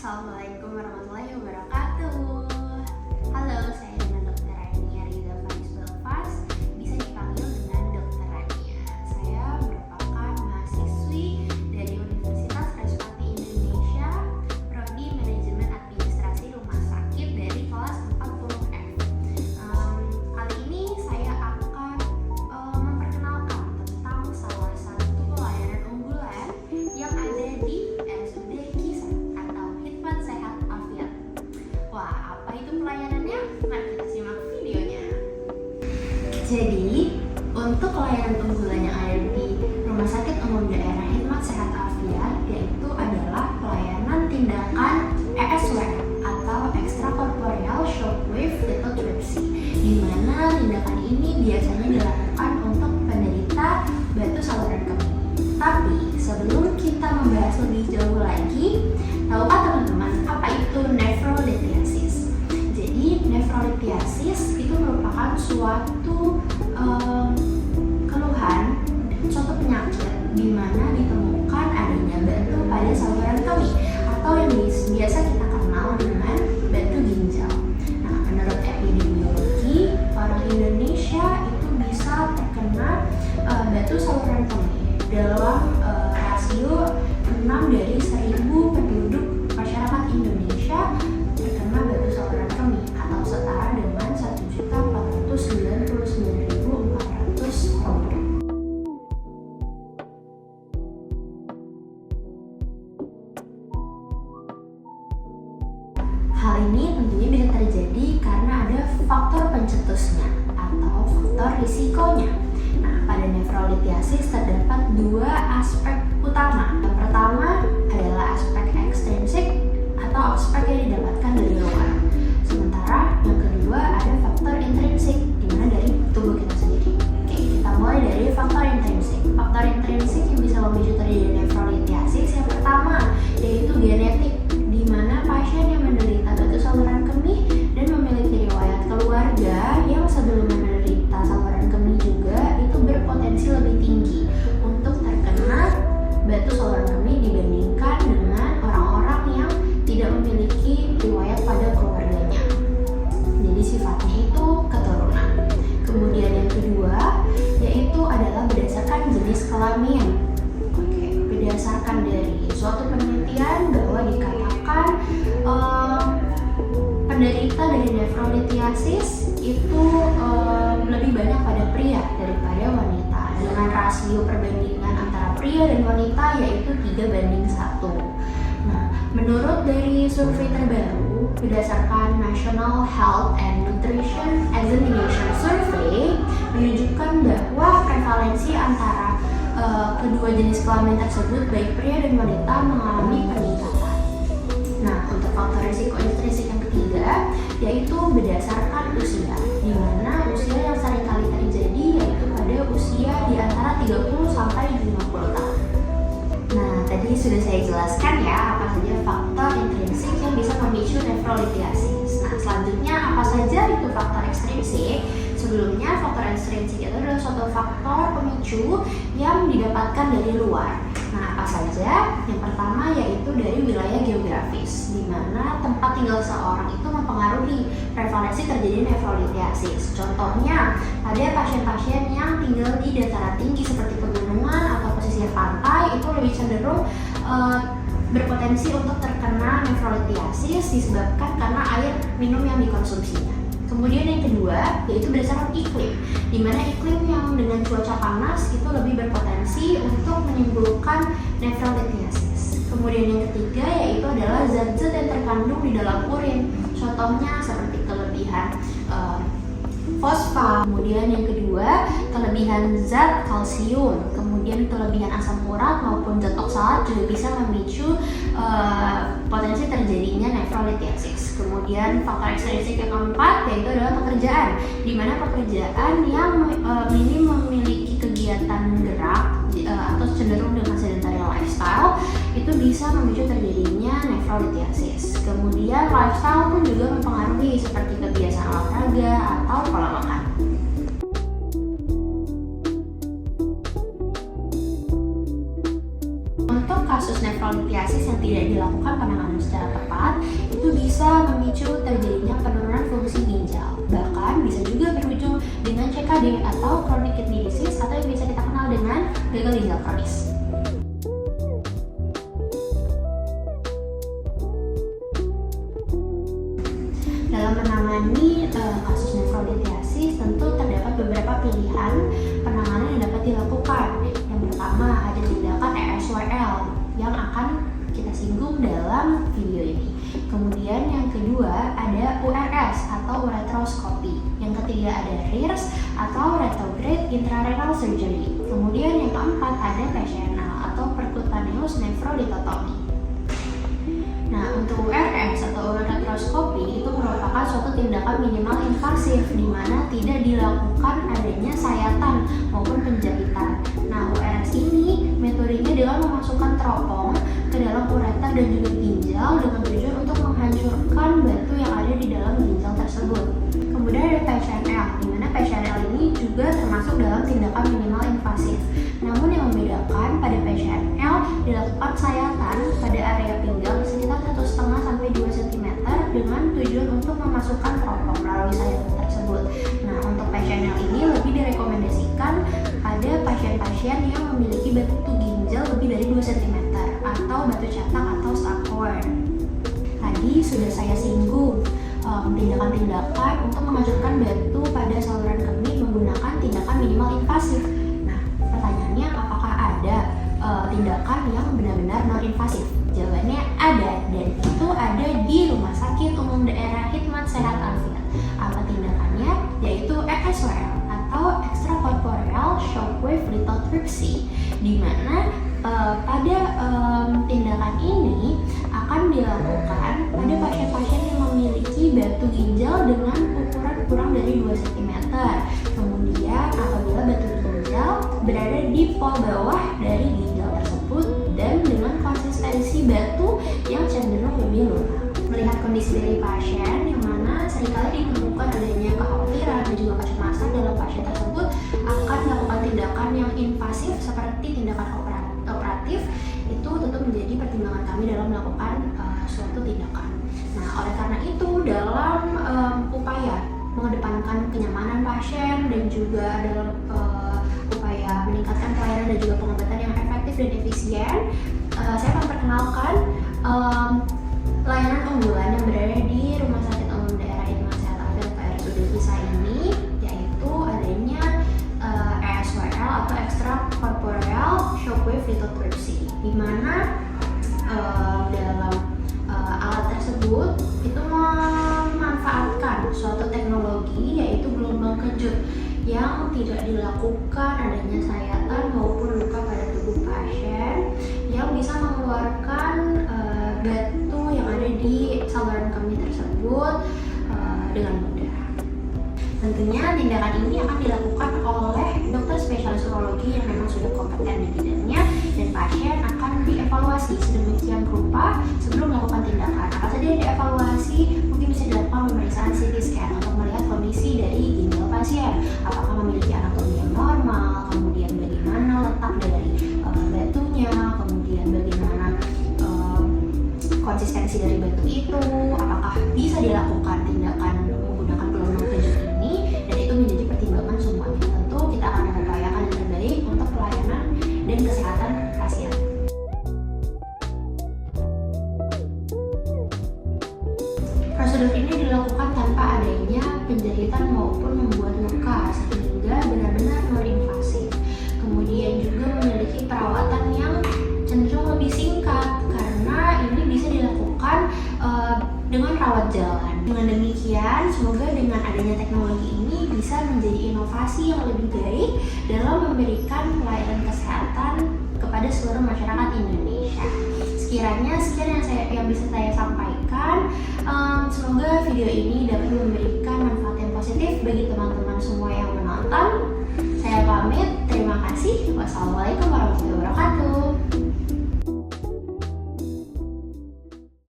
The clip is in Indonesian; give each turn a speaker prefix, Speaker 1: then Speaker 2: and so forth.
Speaker 1: Assalamualaikum warahmatullahi wabarakatuh. Halo, saya dengan Dr. Rania Ridha Faris Belfas, bisa dipanggil dengan Dr. Rania. Saya merupakan mahasiswi dari Universitas Respati Indonesia, Prodi Manajemen Administrasi Rumah Sakit dari kelas 40F. Kali ini saya akan memperkenalkan tentang salah satu layanan unggulan yang ada di RSUD Kisah atau Hikmat Sehat Afiat. Wah, apa itu pelayanannya? Mari kita simak videonya. Jadi, untuk layanan unggulan yang ada di Rumah Sakit Umum Daerah Hikmat Sehat Afiat, yaitu adalah pelayanan tindakan ESW atau Extracorporeal Shockwave Lithotripsy, di mana tindakan ini biasanya dilakukan untuk penderita batu saluran kemih. Tapi sebelum kita membahas lebih jauh lagi, tahukah teman-teman apa itu nefrolithiasis? Jadi nefrolithiasis itu merupakan suatu keluhan, suatu penyakit di mana ditemukan adanya batu pada saluran kemih atau yang biasa kita kenal dengan batu ginjal. Nah, menurut epidemiologi, orang Indonesia itu bisa terkena batu saluran kemih dalam rasio 6 dari 1000 penduduk masyarakat Indonesia terkena batu saluran kemih atau setara dengan 1.499.400 orang. Hal ini tentunya bisa terjadi karena ada faktor pencetusnya atau faktor risikonya. Nah, pada nefrolithiasis terdapat dua aspek utama. Yang pertama adalah aspek ekstrinsik atau aspek yang didapatkan dari luar. Sementara yang kedua ada faktor intrinsik, di mana dari tubuh kita sendiri. Oke, kita mulai dari faktor intrinsik. Faktor intrinsik yang bisa memicu terjadinya nefrolithiasis yang pertama yaitu genetik, di mana pasien yang menderita batu saluran kemih dan memiliki riwayat keluarga yang sebelumnya menderita saluran kemih juga itu berpotensi lebih tinggi untuk terkena batu saluran kemih dibandingkan dengan orang-orang yang tidak memiliki riwayat pada keluarganya. Jadi sifatnya itu keturunan. Kemudian yang kedua yaitu adalah berdasarkan jenis kelamin. Oke, berdasarkan dari suatu penelitian bahwa dikatakan penderita dari nefrolithiasis itu lebih banyak pada pria daripada wanita, dengan rasio perbandingan antara pria dan wanita yaitu 3:1. Nah, menurut dari survei terbaru berdasarkan National Health and Nutrition Examination Survey menunjukkan bahwa prevalensi antara kedua jenis kelamin tersebut baik pria dan wanita mengalami peningkatan. Nah, untuk faktor risiko intrinsik yang ketiga yaitu berdasarkan usia, di mana usia yang sering kali terjadi yaitu pada usia di antara 30 sampai 50 tahun. Nah, tadi sudah saya jelaskan ya apa saja faktor intrinsik yang bisa memicu nefrolithiasis. Nah, selanjutnya apa saja itu faktor ekstrinsik? Sebelumnya, faktor ekstrinsik itu adalah suatu faktor pemicu yang didapatkan dari luar. Nah, apa saja? Yang pertama yaitu dari wilayah geografis, di mana tempat tinggal seorang itu mempengaruhi prevalensi terjadi nefrolithiasis. Contohnya, ada pasien-pasien yang tinggal di dataran tinggi seperti pegunungan atau pesisir pantai itu lebih cenderung berpotensi untuk terkena nefrolithiasis disebabkan karena air minum yang dikonsumsinya. Kemudian yang kedua yaitu berdasarkan iklim, di mana iklim yang dengan cuaca panas itu lebih berpotensi untuk menimbulkan nefrolithiasis. Kemudian yang ketiga yaitu adalah zat-zat yang terkandung di dalam urin. Contohnya seperti kelebihan fosfat. Kemudian yang kedua kelebihan zat kalsium. Kemudian kelebihan asam urat maupun zat oksalat juga bisa memicu potensi terjadinya nefrolithiasis. Kemudian faktor ekstrinsik yang keempat yaitu adalah pekerjaan, di mana pekerjaan yang minim memiliki kegiatan gerak atau cenderung dengan sedentary lifestyle itu bisa memicu terjadinya nefrolithiasis. Kemudian lifestyle pun juga mempengaruhi seperti kebiasaan olahraga atau pola makan. Untuk kasus nefrolithiasis nefrolitiasis yang tidak dilakukan penanganan secara tepat itu bisa memicu terjadinya penurunan fungsi ginjal. Bahkan bisa juga berujung dengan CKD atau chronic kidney disease atau yang bisa kita kenal dengan gagal ginjal kronis. Dalam menangani kasus nefrolitiasis tentu terdapat beberapa pilihan penanganan yang dapat dilakukan. Yang pertama ada tindakan ESWL yang akan kita singgung dalam video ini. Kemudian yang kedua ada URS atau ureteroskopi. Yang ketiga ada RIRS atau retrograde intrarenal surgery. Kemudian yang keempat ada PCNL atau percutaneous nephrolithotomy. Nah, untuk URS atau ureteroskopi itu merupakan suatu tindakan minimal invasif di mana tidak dilakukan adanya sayatan maupun penjahitan. Nah, URS ini metodenya dengan memasukkan teropong ke dalam ureter dan juga ginjal dengan tujuan untuk menghancurkan batu yang ada di dalam ginjal tersebut. Kemudian ada PCNL, di mana PCNL ini juga termasuk dalam tindakan minimal invasif. Namun yang membedakan pada PCNL dilakukan sayatan pada area pinggang sekitar 1,5 sampai 2 cm dengan tujuan untuk memasukkan teropong melalui sayatan tersebut. Nah, untuk PCNL ini lebih direkomendasikan pada pasien-pasien yang memiliki batu ginjal lebih dari 2 cm atau batu cetak atau Stargardt. Tadi sudah saya singgung tindakan-tindakan untuk menghancurkan batu pada saluran kemih menggunakan tindakan minimal invasif. Nah, pertanyaannya apakah ada tindakan yang benar-benar non-invasif? Jawabannya ada, dan itu ada di Rumah Sakit Umum Daerah Hikmat Sehat Alfian. Apa tindakannya? Yaitu ESWL atau extracorporeal shockwave lithotripsy, di mana pada tindakan ini akan dilakukan pada pasien-pasien yang memiliki batu ginjal dengan ukuran kurang dari 2 cm. Kemudian apabila batu ginjal berada di pol bawah dari ginjal tersebut dan dengan konsistensi batu yang cenderung lebih lunak. Melihat kondisi dari pasien yang mana seringkali ditemukan adanya kekhawatiran dan juga kecemasan dalam pasien tersebut, akan melakukan tindakan yang invasif seperti tindakan operatif itu tentu menjadi pertimbangan kami dalam melakukan suatu tindakan. Nah, oleh karena itu dalam upaya mengedepankan kenyamanan pasien dan juga dalam upaya meningkatkan pelayanan dan juga pengobatan yang efektif dan efisien, saya memperkenalkan layanan unggulan yang berada di Rumah Sakit Umum Daerah Hikmat Sehat Alfian RSUD Pisa ini, yaitu adanya ESWL atau extracorporeal shockwave lithotripsy, di mana dalam alat tersebut itu memanfaatkan suatu teknologi yaitu gelombang kejut yang tidak dilakukan adanya sayatan maupun luka pada tubuh pasien yang bisa mengeluarkan batu yang ada di saluran kemih tersebut dengan mudah. Tentunya tindakan ini akan dilakukan oleh dokter spesialis urologi yang memang sudah kompeten di bidangnya, dan pasien akan dievaluasi sedemikian rupa sebelum melakukan tindakan. Apa saja yang dievaluasi? Mungkin bisa dilakukan pemeriksaan CT scan untuk melihat kondisi dari ginjal pasien, apakah memiliki anatomi yang normal, kemudian bagaimana letak dari batunya, kemudian bagaimana konsistensi dari batu itu, apakah bisa dilakukan tindakan menggunakan gelombang kejut ini, dan itu menjadi pertimbangan semuanya. Tentu kita akan mengupayakan yang terbaik untuk pelayanan dan kesehatan pasien. Prosedur ini dilakukan tanpa adanya penjahitan maupun membuat luka sehingga benar-benar non-invasif. Kemudian juga memiliki perawatan yang cenderung lebih singkat karena ini bisa dilakukan dengan rawat jalan. Dengan demikian, semoga dengan adanya teknologi ini bisa menjadi inovasi yang lebih baik dalam memberikan pelayanan kesehatan kepada seluruh masyarakat Indonesia. Sekiranya sekian yang bisa saya sampaikan. Semoga video ini dapat memberikan manfaat yang positif bagi teman-teman semua yang menonton. Saya pamit, terima kasih. Wassalamualaikum warahmatullahi wabarakatuh.